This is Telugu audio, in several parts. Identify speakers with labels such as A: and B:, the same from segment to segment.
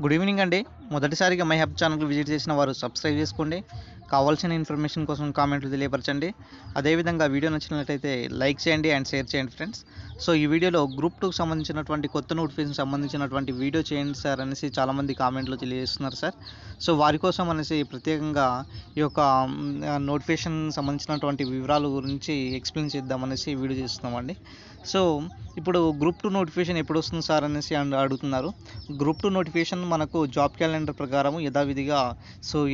A: గుడ్ ఈవినింగ్ అండి. మొదటిసారిగా మై హబ్ ఛానల్‌కి విజిట్ చేసిన వారు సబ్స్క్రైబ్ చేసుకోండి. కావాల్సిన ఇన్ఫర్మేషన్ కోసం కామెంట్లు తెలియపరచండి. అదేవిధంగా వీడియో నచ్చినట్లయితే లైక్ చేయండి అండ్ షేర్ చేయండి ఫ్రెండ్స్. సో ఈ వీడియోలో గ్రూప్ 2కి సంబంధించినటువంటి కొత్త నోటిఫికేషన్ సంబంధించినటువంటి వీడియో చేయండి సార్ అనేసి చాలామంది కామెంట్లు తెలియజేస్తున్నారు సార్. సో వారి కోసం అనేసి ప్రత్యేకంగా ఈ యొక్క నోటిఫికేషన్ సంబంధించినటువంటి వివరాల గురించి ఎక్స్ప్లెయిన్ చేద్దామనేసి వీడియో చేస్తున్నామండి. సో ఇప్పుడు గ్రూప్ 2 నోటిఫికేషన్ ఎప్పుడు వస్తుంది సార్ అనేసి అడుగుతున్నారు. గ్రూప్ 2 నోటిఫికేషన్ మనకు జాబ్ క్యాలెండర్ ప్రకారం యథావిధిగా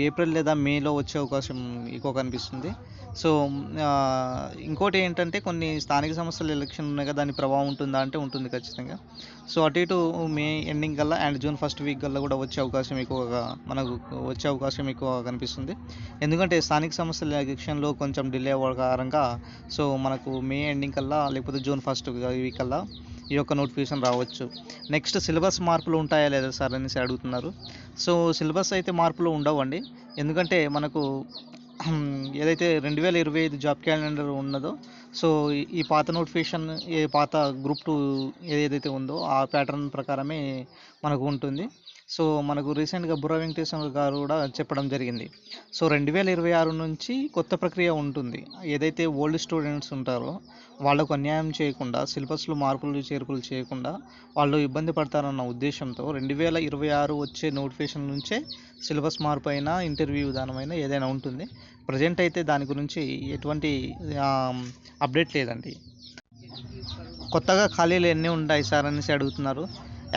A: ఏప్రిల్ లేదా మేలో వచ్చే అవకాశం ఎక్కువ కనిపిస్తుంది. సో ఇంకోటి ఏంటంటే కొన్ని స్థానిక సంస్థల ఎలక్షన్ ఉన్నాయి కదా, దాని ప్రభావం ఉంటుందా అంటే ఉంటుంది ఖచ్చితంగా. సో అటు ఇటు మే ఎండింగ్ కల్లా అండ్ జూన్ ఫస్ట్ వీక్ కల్లా కూడా వచ్చే అవకాశం ఎక్కువగా కనిపిస్తుంది. ఎందుకంటే స్థానిక సంస్థల ఎలక్షన్లో కొంచెం డిలే అవ్వడం కారణంగా సో మనకు మే ఎండింగ్ కల్లా లేకపోతే జూన్ ఫస్ట్ వీక్ కల్లా ఈ యొక్క నోటిఫికేషన్ రావచ్చు. నెక్స్ట్ సిలబస్ మార్పులు ఉంటాయా లేదా సార్ అనేసి అడుగుతున్నారు. సో సిలబస్ అయితే మార్పులు ఉండవండి. ఎందుకంటే మనకు ఏదైతే 2025 జాబ్ క్యాలెండర్ ఉన్నదో సో ఈ పాత నోటిఫికేషన్ పాత గ్రూప్ 2 ఏదైతే ఉందో ఆ ప్యాటర్న్ ప్రకారమే మనకు ఉంటుంది. సో మనకు రీసెంట్గా బుర్రా వెంకటేశ్వర గారు కూడా చెప్పడం జరిగింది. సో 2026 నుంచి కొత్త ప్రక్రియ ఉంటుంది. ఏదైతే ఓల్డ్ స్టూడెంట్స్ ఉంటారో వాళ్ళకు అన్యాయం చేయకుండా, సిలబస్లో మార్పులు చేర్పులు చేయకుండా వాళ్ళు ఇబ్బంది పడతారన్న ఉద్దేశంతో 2026 వచ్చే నోటిఫికేషన్ నుంచే సిలబస్ మార్పు అయినా ఇంటర్వ్యూ విధానమైనా ఏదైనా ఉంటుంది. ప్రజెంట్ అయితే దాని గురించి ఎటువంటి అప్డేట్ లేదండి. కొత్తగా ఖాళీలు ఎన్ని ఉంటాయి సార్ అనేసి అడుగుతున్నారు.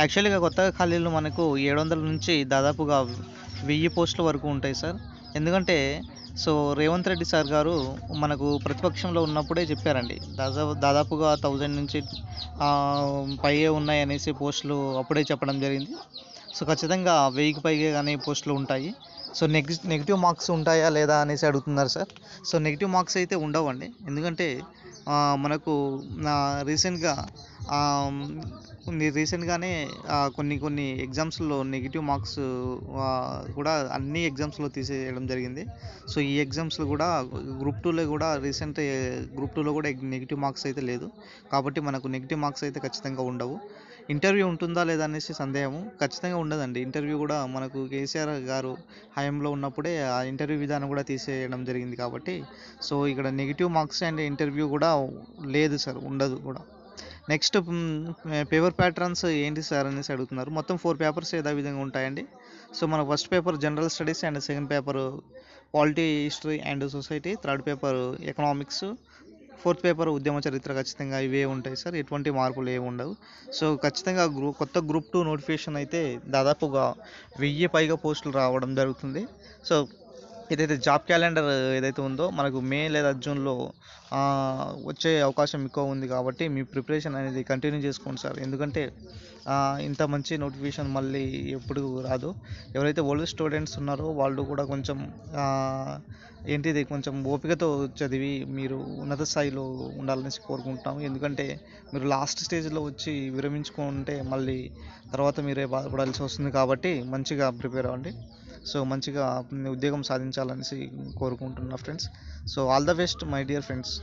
A: యాక్చువల్గా కొత్తగా ఖాళీలు మనకు 700 నుంచి దాదాపుగా 1000 పోస్టుల వరకు ఉంటాయి సార్. ఎందుకంటే సో రేవంత్ రెడ్డి సార్ గారు మనకు ప్రతిపక్షంలో ఉన్నప్పుడే చెప్పారండి. దాదాపుగా 1000 నుంచి పైగే ఉన్నాయి అనేసి పోస్టులు అప్పుడే చెప్పడం జరిగింది. సో ఖచ్చితంగా 1000కి పైగా కానీ పోస్టులు ఉంటాయి. సో నెగిటివ్ మార్క్స్ ఉంటాయా లేదా అనేసి అడుగుతున్నారు సార్. సో నెగిటివ్ మార్క్స్ అయితే ఉండవండి. ఎందుకంటే మనకు రీసెంట్గానే కొన్ని ఎగ్జామ్స్లో నెగిటివ్ మార్క్స్ కూడా అన్ని ఎగ్జామ్స్లో తీసేయడం జరిగింది. సో ఈ ఎగ్జామ్స్లో కూడా గ్రూప్ 2లో కూడా గ్రూప్ 2లో కూడా నెగిటివ్ మార్క్స్ అయితే లేదు. కాబట్టి మనకు నెగిటివ్ మార్క్స్ అయితే ఖచ్చితంగా ఉండవు. ఇంటర్వ్యూ ఉంటుందా లేదా అనేసి సందేహము. ఖచ్చితంగా ఉండదండి. ఇంటర్వ్యూ కూడా మనకు కేసీఆర్ గారు హయాంలో ఉన్నప్పుడే ఆ ఇంటర్వ్యూ విధానం కూడా తీసేయడం జరిగింది. కాబట్టి సో ఇక్కడ నెగిటివ్ మార్క్స్ అండ్ ఇంటర్వ్యూ కూడా లేదు సార్, ఉండదు కూడా. నెక్స్ట్ పేపర్ ప్యాటర్న్స్ ఏంటి సార్ అనేసి అడుగుతున్నారు. మొత్తం 4 పేపర్స్ యథావిధంగా ఉంటాయండి. సో మన first paper general studies and second paper polity, history and society, third paper economics, fourth paper ఉద్యమ చరిత్ర. ఖచ్చితంగా ఇవే ఉంటాయి సార్, ఎటువంటి మార్పులు ఏమి ఉండవు. సో ఖచ్చితంగా కొత్త గ్రూప్ 2 నోటిఫికేషన్ అయితే దాదాపుగా 1000 పైగా పోస్టులు రావడం జరుగుతుంది. సో ఏదైతే జాబ్ క్యాలెండర్ ఏదైతే ఉందో మనకు మే లేదా జూన్లో వచ్చే అవకాశం ఎక్కువ ఉంది. కాబట్టి మీ ప్రిపరేషన్ అనేది కంటిన్యూ చేసుకోండి సార్. ఎందుకంటే ఇంత మంచి నోటిఫికేషన్ మళ్ళీ ఎప్పుడు రాదు. ఎవరైతే ఓల్డ్ స్టూడెంట్స్ ఉన్నారో వాళ్ళు కూడా కొంచెం కొంచెం ఓపికతో చదివి మీరు ఉన్నత స్థాయిలో ఉండాలనేసి కోరుకుంటున్నాము. ఎందుకంటే మీరు లాస్ట్ స్టేజ్లో వచ్చి విరమించుకుంటే మళ్ళీ తర్వాత మీరే బాధపడాల్సి వస్తుంది. కాబట్టి మంచిగా ప్రిపేర్ అవ్వండి. సో మంచిగా ఉద్యోగం సాధించాలనేసి కోరుకుంటున్నా friends. So all the best my dear friends.